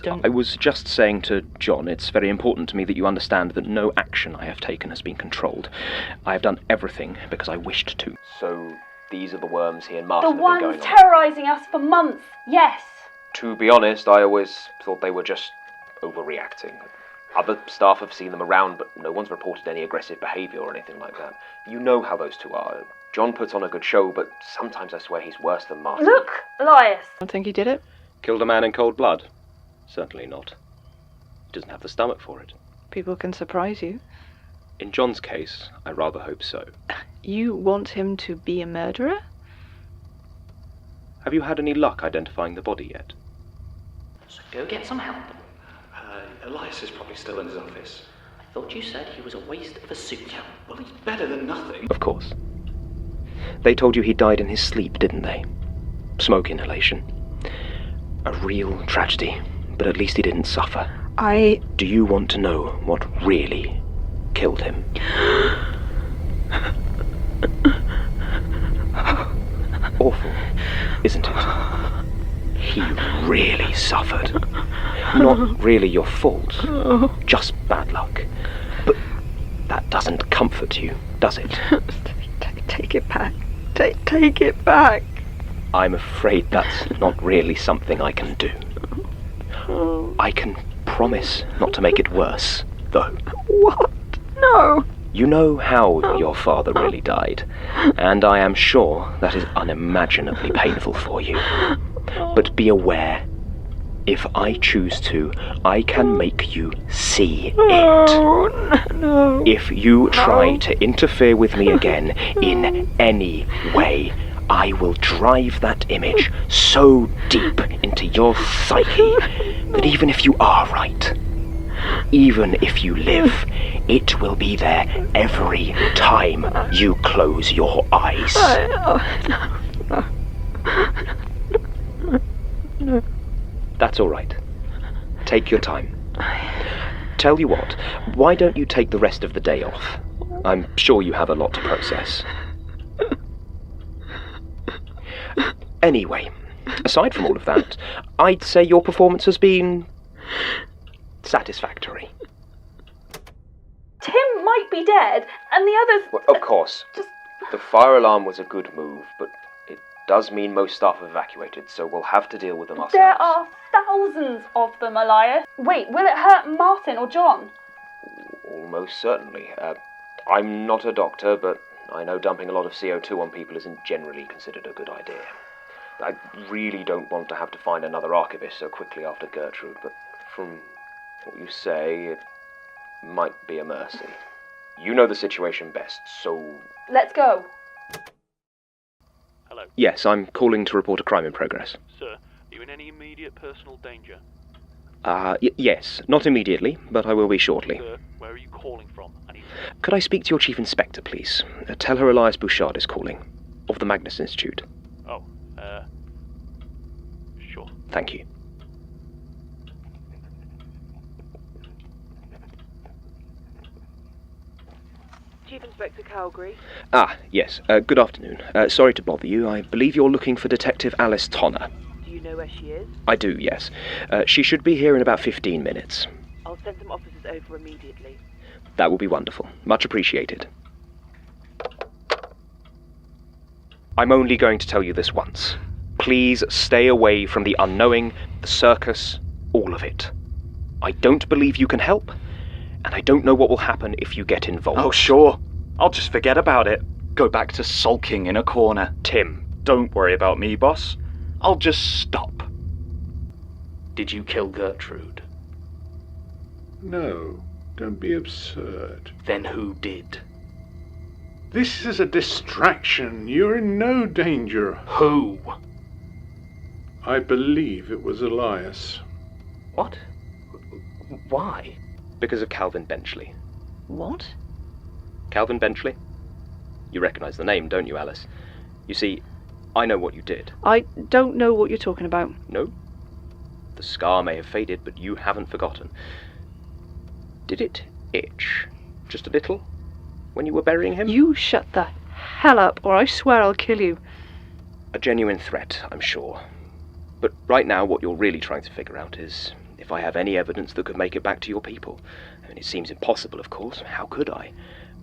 I was just saying to John, it's very important to me that you understand that no action I have taken has been controlled. I have done everything because I wished to. So, these are the worms he and Martin have been going on? The ones terrorising us for months, yes. To be honest, I always thought they were just overreacting. Other staff have seen them around, but no one's reported any aggressive behaviour or anything like that. You know how those two are. John puts on a good show, but sometimes I swear he's worse than Martin. Look, Elias. I don't think he did it. Killed a man in cold blood? Certainly not. He doesn't have the stomach for it. People can surprise you. In John's case, I rather hope so. You want him to be a murderer? Have you had any luck identifying the body yet? So go get some help. Elias is probably still in his office. I thought you said he was a waste of a suit. Well, he's better than nothing. Of course. They told you he died in his sleep, didn't they? Smoke inhalation. A real tragedy, but at least he didn't suffer. Do you want to know what really killed him? Awful, isn't it? He really suffered. Not really your fault, just bad luck. But that doesn't comfort you, does it? Take it back. Take it back. I'm afraid that's not really something I can do. I can promise not to make it worse, though. What? No. You know how your father really died, and I am sure that is unimaginably painful for you. But be aware, if I choose to, I can make you see it. No. If you try to interfere with me again in any way, I will drive that image so deep into your psyche that even if you are right, even if you live, it will be there every time you close your eyes. No. That's all right. Take your time. Tell you what, why don't you take the rest of the day off? I'm sure you have a lot to process. Anyway, aside from all of that, I'd say your performance has been satisfactory. Tim might be dead, and the others... Well, of course. The fire alarm was a good move, but it does mean most staff have evacuated, so we'll have to deal with them ourselves. There are thousands of them, Elias. Wait, will it hurt Martin or John? Almost certainly. I'm not a doctor, but I know dumping a lot of CO2 on people isn't generally considered a good idea. I really don't want to have to find another archivist so quickly after Gertrude, but from what you say, it might be a mercy. You know the situation best, so... Let's go. Hello. Yes, I'm calling to report a crime in progress. Sir, are you in any immediate personal danger? Yes, not immediately, but I will be shortly. Sir, where are you calling from? Could I speak to your chief inspector, please? Tell her Elias Bouchard is calling, of the Magnus Institute. Oh, sure. Thank you. Chief Inspector Calgary. Yes. Good afternoon. Sorry to bother you. I believe you're looking for Detective Alice Tonner. Do you know where she is? I do, yes. She should be here in about 15 minutes. I'll send some officers over immediately. That will be wonderful. Much appreciated. I'm only going to tell you this once. Please stay away from the unknowing, the circus, all of it. I don't believe you can help, and I don't know what will happen if you get involved. Oh, sure. I'll just forget about it. Go back to sulking in a corner. Tim. Don't worry about me, boss. I'll just stop. Did you kill Gertrude? No, don't be absurd. Then who did? This is a distraction. You're in no danger. Who? I believe it was Elias. What? Why? Because of Calvin Benchley. What? Calvin Benchley? You recognise the name, don't you, Alice? You see, I know what you did. I don't know what you're talking about. No? The scar may have faded, but you haven't forgotten. Did it itch? Just a little? When you were burying him? You shut the hell up, or I swear I'll kill you. A genuine threat, I'm sure. But right now, what you're really trying to figure out is if if I have any evidence that could make it back to your people. I mean, it seems impossible, of course. How could I?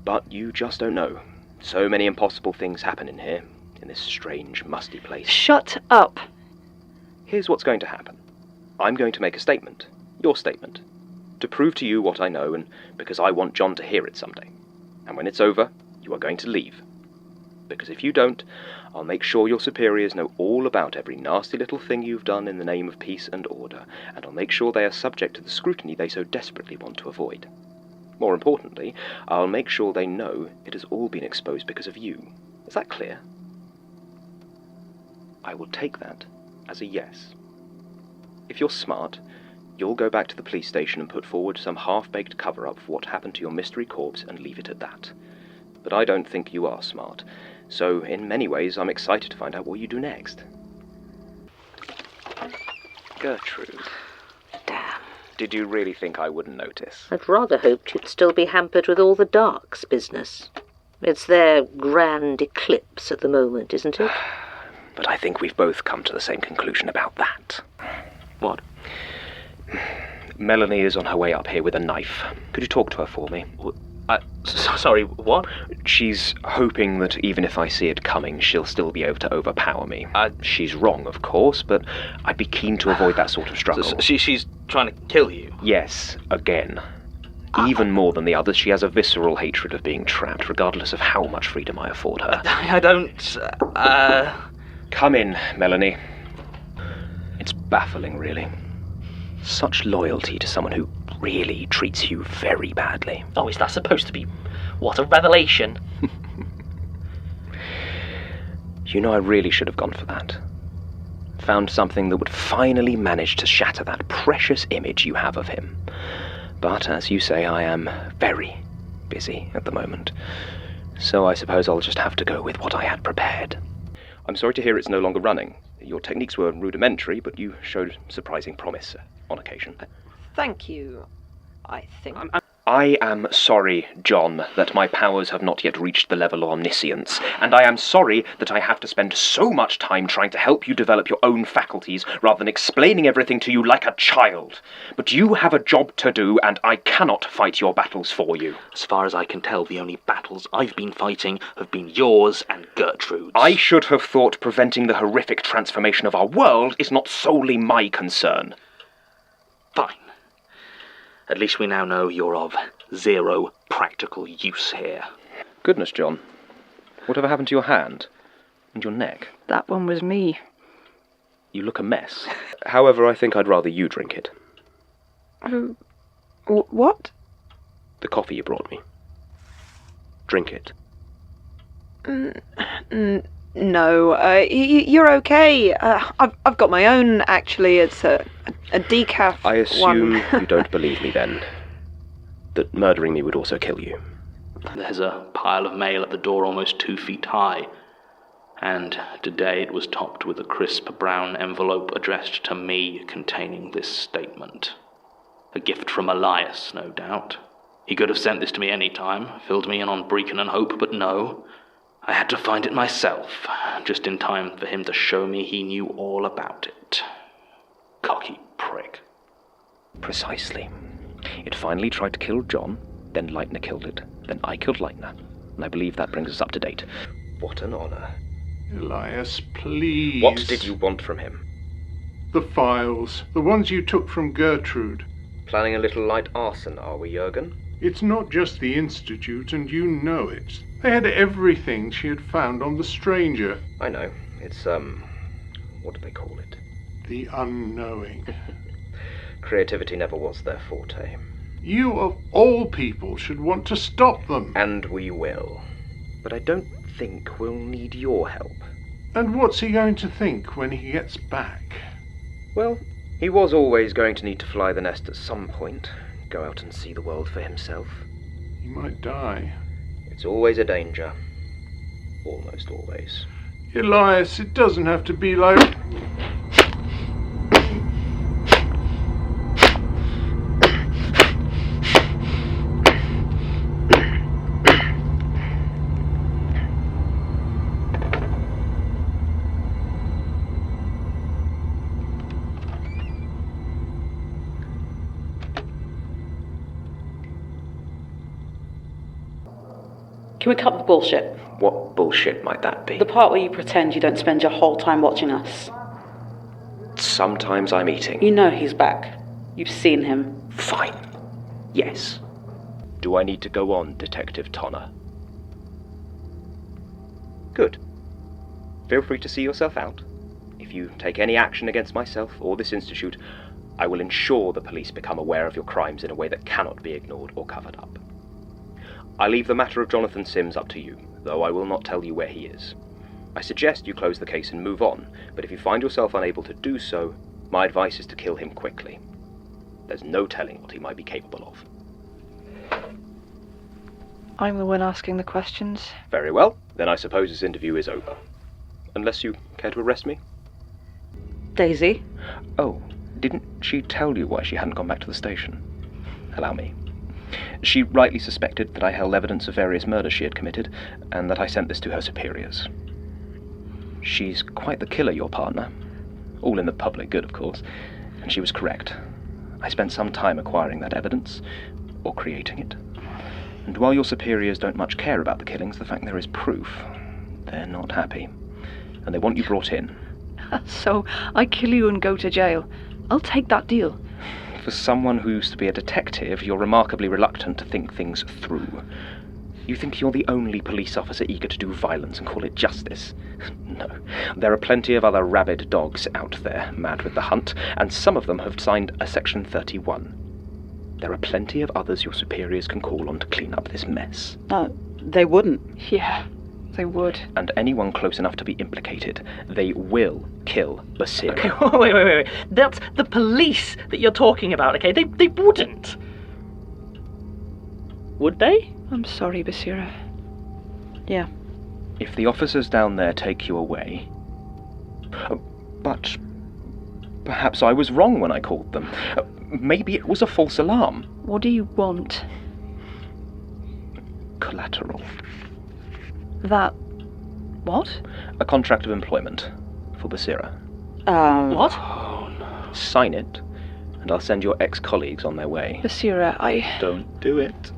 But you just don't know. So many impossible things happen in here, in this strange, musty place. Shut up. Here's what's going to happen. I'm going to make a statement, your statement, to prove to you what I know, and because I want John to hear it someday. And when it's over, you are going to leave. Because if you don't, I'll make sure your superiors know all about every nasty little thing you've done in the name of peace and order, and I'll make sure they are subject to the scrutiny they so desperately want to avoid. More importantly, I'll make sure they know it has all been exposed because of you. Is that clear? I will take that as a yes. If you're smart, you'll go back to the police station and put forward some half-baked cover-up for what happened to your mystery corpse and leave it at that. But I don't think you are smart, so in many ways I'm excited to find out what you do next. Gertrude. Damn. Did you really think I wouldn't notice? I'd rather hoped you'd still be hampered with all the Dark's business. It's their grand eclipse at the moment, isn't it? But I think we've both come to the same conclusion about that. What? Melanie is on her way up here with a knife. Could you talk to her for me? Sorry, what? She's hoping that even if I see it coming, she'll still be able to overpower me. She's wrong, of course, but I'd be keen to avoid that sort of struggle. She's trying to kill you? Yes, again. Even more than the others, she has a visceral hatred of being trapped, regardless of how much freedom I afford her. I don't... Come in, Melanie. It's baffling, really. Such loyalty to someone who really treats you very badly. Oh, is that supposed to be... what, a revelation? You know, I really should have gone for that. Found something that would finally manage to shatter that precious image you have of him. But, as you say, I am very busy at the moment. So I suppose I'll just have to go with what I had prepared. I'm sorry to hear it's no longer running. Your techniques were rudimentary, but you showed surprising promise on occasion. Thank you, I think. I am sorry, John, that my powers have not yet reached the level of omniscience, and I am sorry that I have to spend so much time trying to help you develop your own faculties rather than explaining everything to you like a child. But you have a job to do, and I cannot fight your battles for you. As far as I can tell, the only battles I've been fighting have been yours and Gertrude's. I should have thought preventing the horrific transformation of our world is not solely my concern. Fine. At least we now know you're of zero practical use here. Goodness, John. Whatever happened to your hand? And your neck? That one was me. You look a mess. However, I think I'd rather you drink it. What? The coffee you brought me. Drink it. No, you're okay. I've got my own, actually. It's a decaf I assume one. you don't believe me, then. That murdering me would also kill you. There's a pile of mail at the door almost 2 feet high, and today it was topped with a crisp brown envelope addressed to me containing this statement. A gift from Elias, no doubt. He could have sent this to me any time, filled me in on Brecon and Hope, but no. I had to find it myself, just in time for him to show me he knew all about it. Cocky prick. Precisely. It finally tried to kill John, then Leitner killed it, then I killed Leitner, and I believe that brings us up to date. What an honor. Elias, please. What did you want from him? The files, the ones you took from Gertrude. Planning a little light arson, are we, Jurgen? It's not just the Institute, and you know it. They had everything she had found on the stranger. I know. It's, what do they call it? The unknowing. Creativity never was their forte. You, of all people, should want to stop them. And we will. But I don't think we'll need your help. And what's he going to think when he gets back? Well, he was always going to need to fly the nest at some point. Go out and see the world for himself. He might die. It's always a danger. Almost always. Elias, it doesn't have to be like... Can we cut the bullshit? What bullshit might that be? The part where you pretend you don't spend your whole time watching us. Sometimes I'm eating. You know he's back. You've seen him. Fine. Yes. Do I need to go on, Detective Tonner? Good. Feel free to see yourself out. If you take any action against myself or this institute, I will ensure the police become aware of your crimes in a way that cannot be ignored or covered up. I leave the matter of Jonathan Sims up to you, though I will not tell you where he is. I suggest you close the case and move on, but if you find yourself unable to do so, my advice is to kill him quickly. There's no telling what he might be capable of. I'm the one asking the questions. Very well, then I suppose this interview is over. Unless you care to arrest me? Daisy? Oh, didn't she tell you why she hadn't gone back to the station? Allow me. She rightly suspected that I held evidence of various murders she had committed, and that I sent this to her superiors. She's quite the killer, your partner. All in the public good, of course. And she was correct. I spent some time acquiring that evidence, or creating it. And while your superiors don't much care about the killings, the fact there is proof, they're not happy. And they want you brought in. So, I kill you and go to jail. I'll take that deal. For someone who used to be a detective, you're remarkably reluctant to think things through. You think you're the only police officer eager to do violence and call it justice. No, there are plenty of other rabid dogs out there, mad with the hunt, and some of them have signed a Section 31. There are plenty of others your superiors can call on to clean up this mess. They wouldn't. Yeah, they would. And anyone close enough to be implicated, they will kill Bouchard. Okay, wait. That's the police that you're talking about, okay? They wouldn't. Would they? I'm sorry, Bouchard. Yeah. If the officers down there take you away... But perhaps I was wrong when I called them. Maybe it was a false alarm. What do you want? Collateral. That... what? A contract of employment for Bouchard. What? Sign it, and I'll send your ex-colleagues on their way. Bouchard, Don't do it.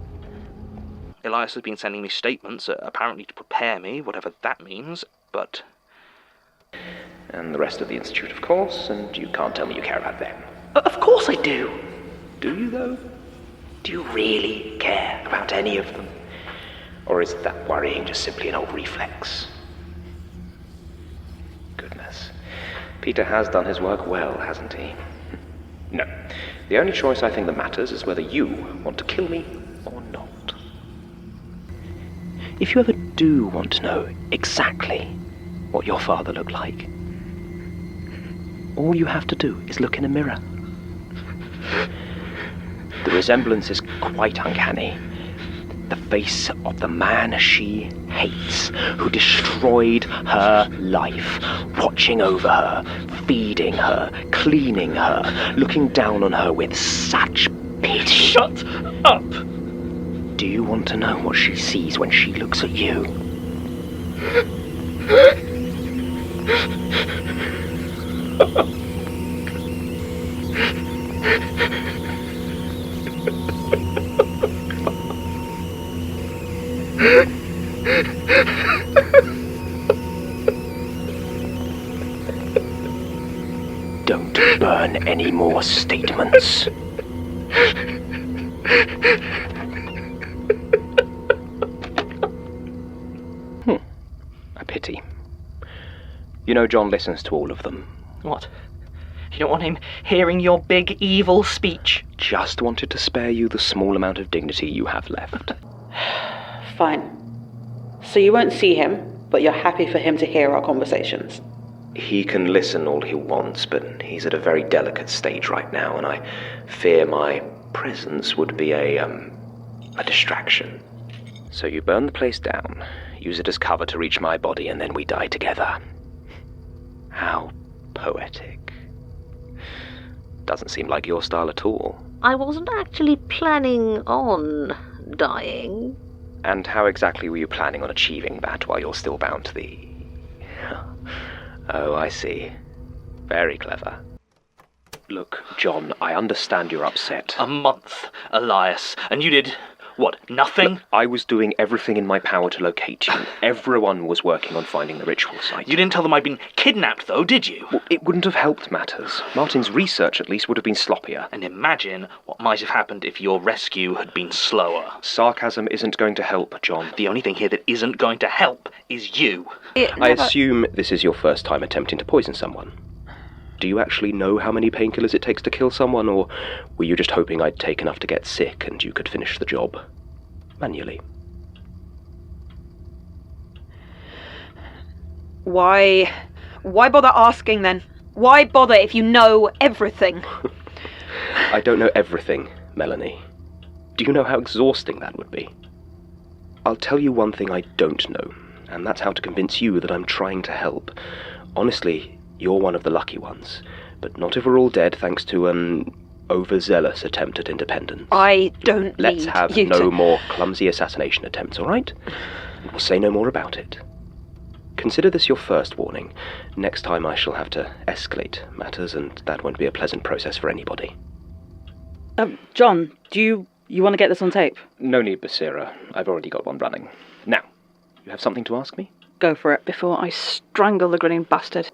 Elias has been sending me statements, apparently to prepare me, whatever that means, but... And the rest of the Institute, of course, and you can't tell me you care about them. Of course I do. Do you, though? Do you really care about any of them? Or is that worrying just simply an old reflex? Goodness. Peter has done his work well, hasn't he? No. The only choice I think that matters is whether you want to kill me or not. If you ever do want to know exactly what your father looked like, all you have to do is look in a mirror. The resemblance is quite uncanny. The face of the man she hates, who destroyed her life, watching over her, feeding her, cleaning her, looking down on her with such pity. Shut up! Do you want to know what she sees when she looks at you? Don't burn any more statements. A pity. You know John listens to all of them. What? You don't want him hearing your big evil speech? Just wanted to spare you the small amount of dignity you have left. Fine. So you won't see him, but you're happy for him to hear our conversations. He can listen all he wants, but he's at a very delicate stage right now, and I fear my presence would be a distraction. So you burn the place down, use it as cover to reach my body, and then we die together. How poetic. Doesn't seem like your style at all. I wasn't actually planning on dying. And how exactly were you planning on achieving that while you're still bound to the... Oh, I see. Very clever. Look, John, I understand you're upset. A month, Elias, and you did What, nothing? Look, I was doing everything in my power to locate you. Everyone was working on finding the ritual site. You didn't tell them I'd been kidnapped, though, did you? Well, it wouldn't have helped matters. Martin's research, at least, would have been sloppier. And imagine what might have happened if your rescue had been slower. Sarcasm isn't going to help, John. The only thing here that isn't going to help is you. I assume this is your first time attempting to poison someone. Do you actually know how many painkillers it takes to kill someone, or were you just hoping I'd take enough to get sick and you could finish the job manually? Why bother asking then? Why bother if you know everything? I don't know everything, Melanie. Do you know how exhausting that would be? I'll tell you one thing I don't know, and that's how to convince you that I'm trying to help. Honestly, you're one of the lucky ones, but not if we're all dead thanks to an overzealous attempt at independence. I don't Let's need have you no to... more clumsy assassination attempts, all right? We'll say no more about it. Consider this your first warning. Next time I shall have to escalate matters, and that won't be a pleasant process for anybody. John, do you want to get this on tape? No need, Basira. I've already got one running. Now, you have something to ask me? Go for it. Before I strangle the grinning bastard.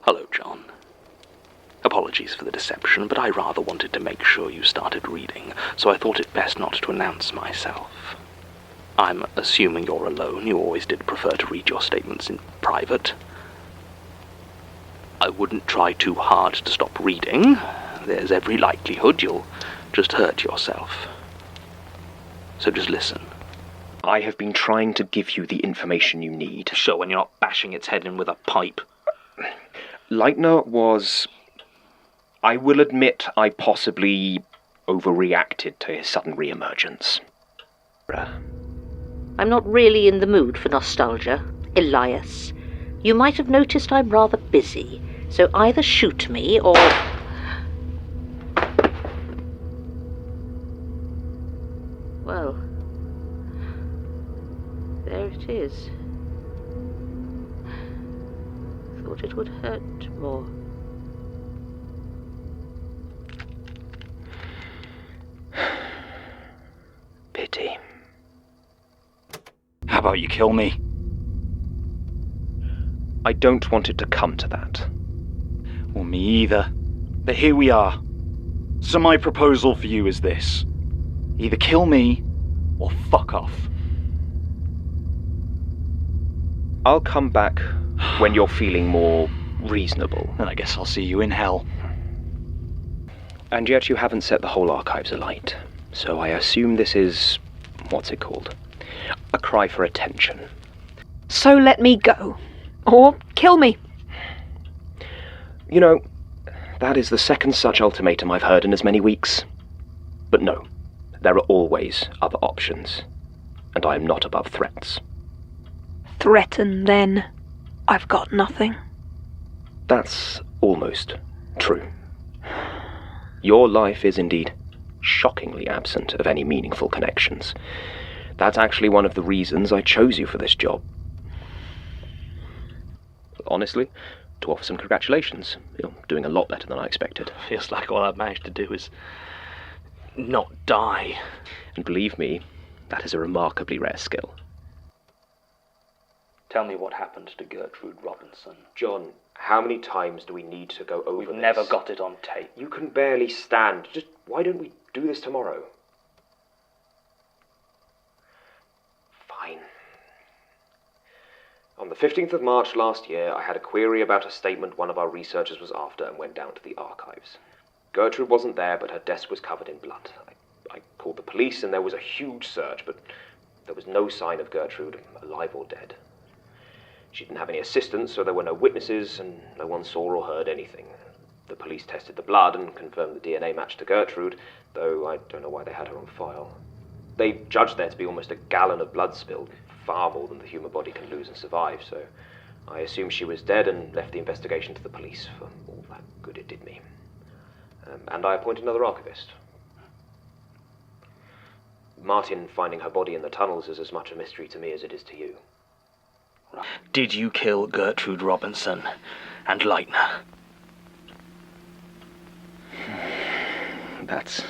Hello, John. Apologies for the deception, but I rather wanted to make sure you started reading, so I thought it best not to announce myself. I'm assuming you're alone. You always did prefer to read your statements in private. I wouldn't try too hard to stop reading. There's every likelihood you'll just hurt yourself. So just listen. I have been trying to give you the information you need. Sure, when you're not bashing its head in with a pipe. Leitner was... I will admit I possibly overreacted to his sudden re-emergence. I'm not really in the mood for nostalgia, Elias. You might have noticed I'm rather busy, so either shoot me or... Well, there it is. Thought it would hurt more. Pity. How about you kill me? I don't want it to come to that. Well, me either. But here we are. So my proposal for you is this. Either kill me, or fuck off. I'll come back when you're feeling more reasonable. Then I guess I'll see you in hell. And yet you haven't set the whole archives alight. So I assume this is... what's it called? A cry for attention. So let me go. Or kill me. You know, that is the second such ultimatum I've heard in as many weeks. But no, there are always other options. And I am not above threats. Threaten, then. I've got nothing. That's almost true. Your life is indeed shockingly absent of any meaningful connections. That's actually one of the reasons I chose you for this job. Honestly, to offer some congratulations. You're doing a lot better than I expected. Feels like all I've managed to do is not die. And believe me, that is a remarkably rare skill. Tell me what happened to Gertrude Robinson. John, how many times do we need to go over We've this? never got it on tape. You can barely stand. Just why don't we do this tomorrow? Fine. On the 15th of March last year, I had a query about a statement one of our researchers was after and went down to the archives. Gertrude wasn't there, but her desk was covered in blood. I called the police and there was a huge search, but there was no sign of Gertrude, alive or dead. She didn't have any assistants, so there were no witnesses, and no one saw or heard anything. The police tested the blood and confirmed the DNA matched to Gertrude, though I don't know why they had her on file. They judged there to be almost a gallon of blood spilled, far more than the human body can lose and survive, so I assumed she was dead and left the investigation to the police for all that good it did me. And I appointed another archivist. Martin finding her body in the tunnels is as much a mystery to me as it is to you. Did you kill Gertrude Robinson and Leitner? That's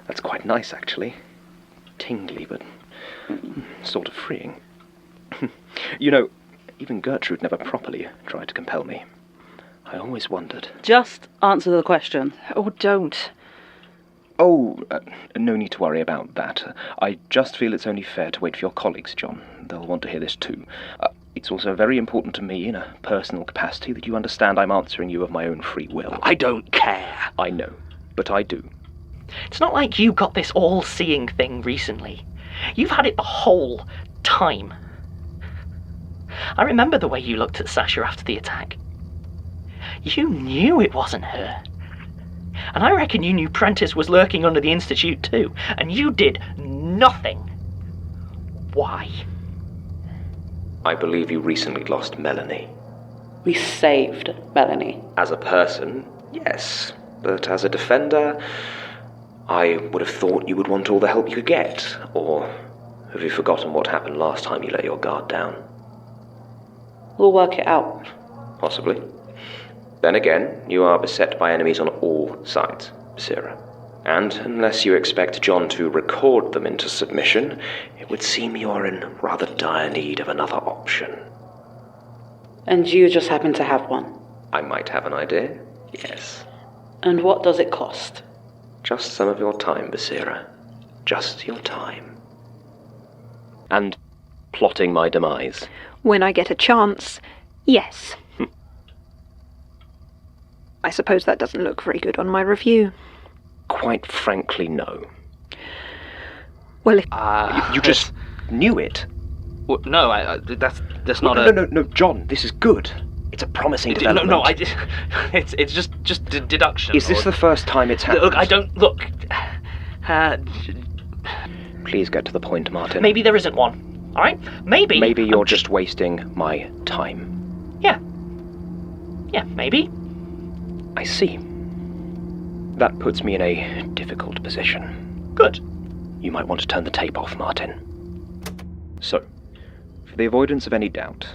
That's quite nice, actually. Tingly, but sort of freeing. You know, even Gertrude never properly tried to compel me. I always wondered. Just answer the question. Or don't. Oh, no need to worry about that. I just feel it's only fair to wait for your colleagues, John. They'll want to hear this too. It's also very important to me, in a personal capacity, that you understand I'm answering you of my own free will. I don't care. I know, but I do. It's not like you got this all-seeing thing recently. You've had it the whole time. I remember the way you looked at Sasha after the attack. You knew it wasn't her. And I reckon you knew Prentice was lurking under the Institute too, and you did nothing. Why? I believe you recently lost Melanie. We saved Melanie. As a person, yes. But as a defender, I would have thought you would want all the help you could get. Or have you forgotten what happened last time you let your guard down? We'll work it out. Possibly. Then again, you are beset by enemies on all sides, Sarah. And unless you expect John to record them into submission, it would seem you're in rather dire need of another option. And you just happen to have one. I might have an idea, yes. And what does it cost? Just some of your time, Basira. Just your time. And plotting my demise. When I get a chance, yes. I suppose that doesn't look very good on my review. Quite frankly, no. Well, if... You just knew it. Well, no, that's not No, John, this is good. It's a promising development. No, it's just deduction. Is this the first time it's happened? Look, I don't... Look... Please get to the point, Martin. Maybe there isn't one, alright? Maybe... Maybe you're just wasting my time. Yeah. Yeah, maybe. I see. That puts me in a difficult position. Good. You might want to turn the tape off, Martin. So, for the avoidance of any doubt,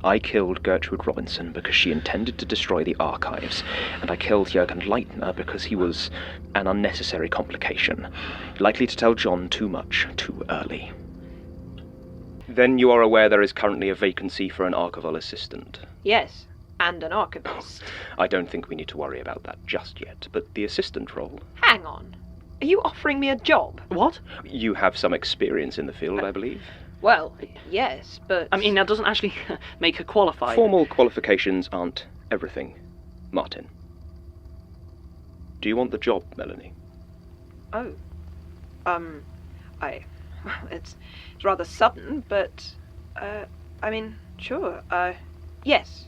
I killed Gertrude Robinson because she intended to destroy the archives, and I killed Jürgen Leitner because he was an unnecessary complication, likely to tell John too much too early. Then you are aware there is currently a vacancy for an archival assistant. Yes, and an archivist. I don't think we need to worry about that just yet, but the assistant role... Hang on. Are you offering me a job? What? You have some experience in the field, I believe. Well, yes, but... I mean, that doesn't actually make her qualified. Formal qualifications aren't everything, Martin. Do you want the job, Melanie? Oh. It's rather sudden, but, I mean, sure, yes.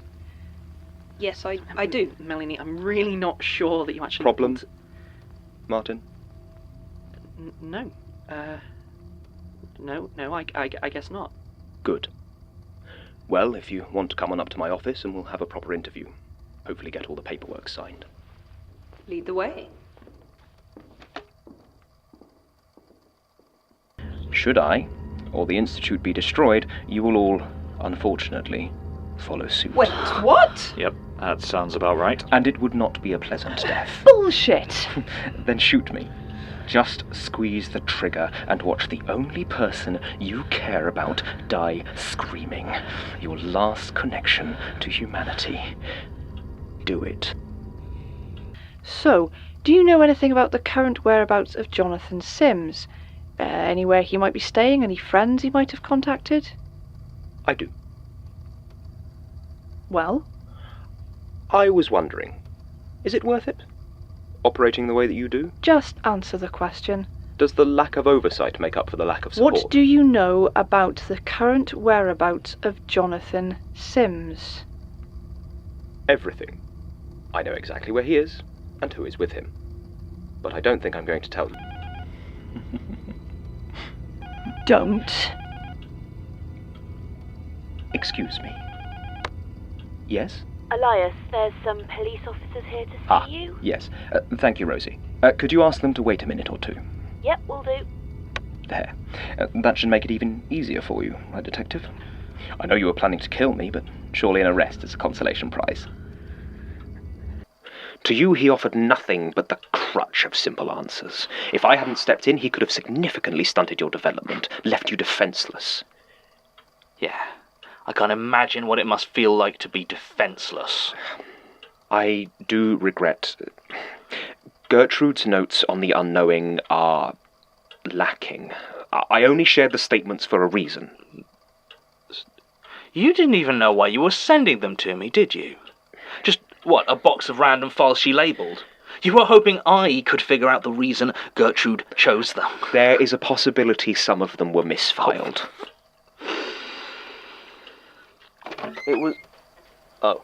Yes, I do. Melanie, I'm really not sure that you actually... Problem, Martin? No. No, I guess not. Good. Well, if you want to come on up to my office and we'll have a proper interview. Hopefully get all the paperwork signed. Lead the way. Should I, or the Institute be destroyed, you will all, unfortunately, follow suit. Wait, what? Yep, that sounds about right. And it would not be a pleasant death. Bullshit! Then shoot me. Just squeeze the trigger and watch the only person you care about die screaming. Your last connection to humanity. Do it. So, do you know anything about the current whereabouts of Jonathan Sims? Anywhere he might be staying? Any friends he might have contacted? I do. Well? I was wondering, is it worth it? Operating the way that you do? Just answer the question. Does the lack of oversight make up for the lack of support? What do you know about the current whereabouts of Jonathan Sims? Everything. I know exactly where he is and who is with him. But I don't think I'm going to tell you. Don't. Excuse me. Yes? Elias, there's some police officers here to see you. Yes. Thank you, Rosie. Could you ask them to wait a minute or two? Yep, will do. There. That should make it even easier for you, right, Detective? I know you were planning to kill me, but surely an arrest is a consolation prize. To you, he offered nothing but the crutch of simple answers. If I hadn't stepped in, he could have significantly stunted your development, left you defenseless. Yeah, I can't imagine what it must feel like to be defenseless. I do regret. Gertrude's notes on the unknowing are lacking. I only shared the statements for a reason. You didn't even know why you were sending them to me, did you? Just, what, a box of random files she labelled? You were hoping I could figure out the reason Gertrude chose them. There is a possibility some of them were misfiled. It was... Oh.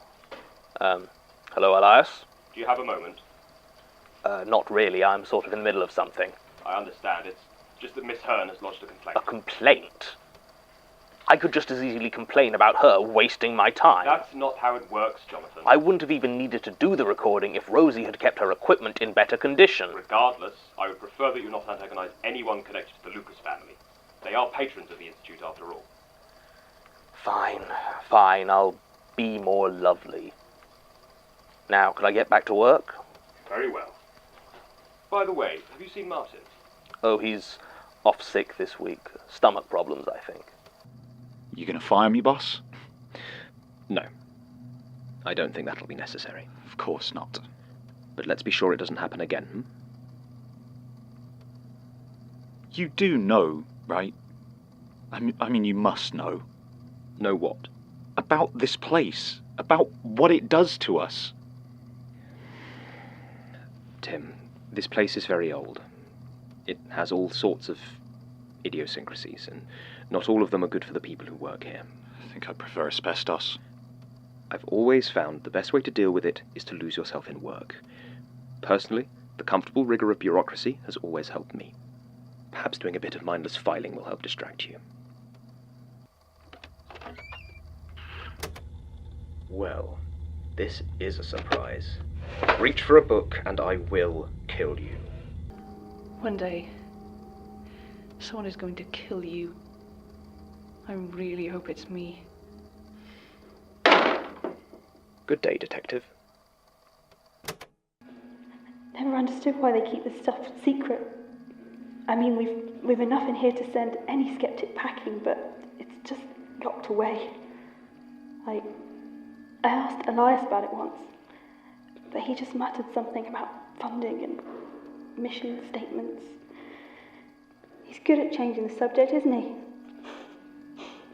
Hello, Elias? Do you have a moment? Not really. I'm sort of in the middle of something. I understand. It's just that Miss Hearn has lodged a complaint. A complaint? I could just as easily complain about her wasting my time. That's not how it works, Jonathan. I wouldn't have even needed to do the recording if Rosie had kept her equipment in better condition. Regardless, I would prefer that you not antagonize anyone connected to the Lucas family. They are patrons of the Institute after all. Fine, I'll be more lovely. Now, can I get back to work? Very well. By the way, have you seen Martin? Oh, he's off sick this week. Stomach problems, I think. You gonna fire me, boss? No. I don't think that'll be necessary. Of course not. But let's be sure it doesn't happen again, hmm? You do know, right? I mean, you must know. Know what? About this place. About what it does to us. Tim, this place is very old. It has all sorts of idiosyncrasies, and not all of them are good for the people who work here. I think I prefer asbestos. I've always found the best way to deal with it is to lose yourself in work. Personally, the comfortable rigor of bureaucracy has always helped me. Perhaps doing a bit of mindless filing will help distract you. Well, this is a surprise. Reach for a book and I will kill you. One day, someone is going to kill you. I really hope it's me. Good day, Detective. Never understood why they keep this stuff secret. I mean, we've enough in here to send any skeptic packing, but it's just locked away. I asked Elias about it once, but he just muttered something about funding and mission statements. He's good at changing the subject, isn't he?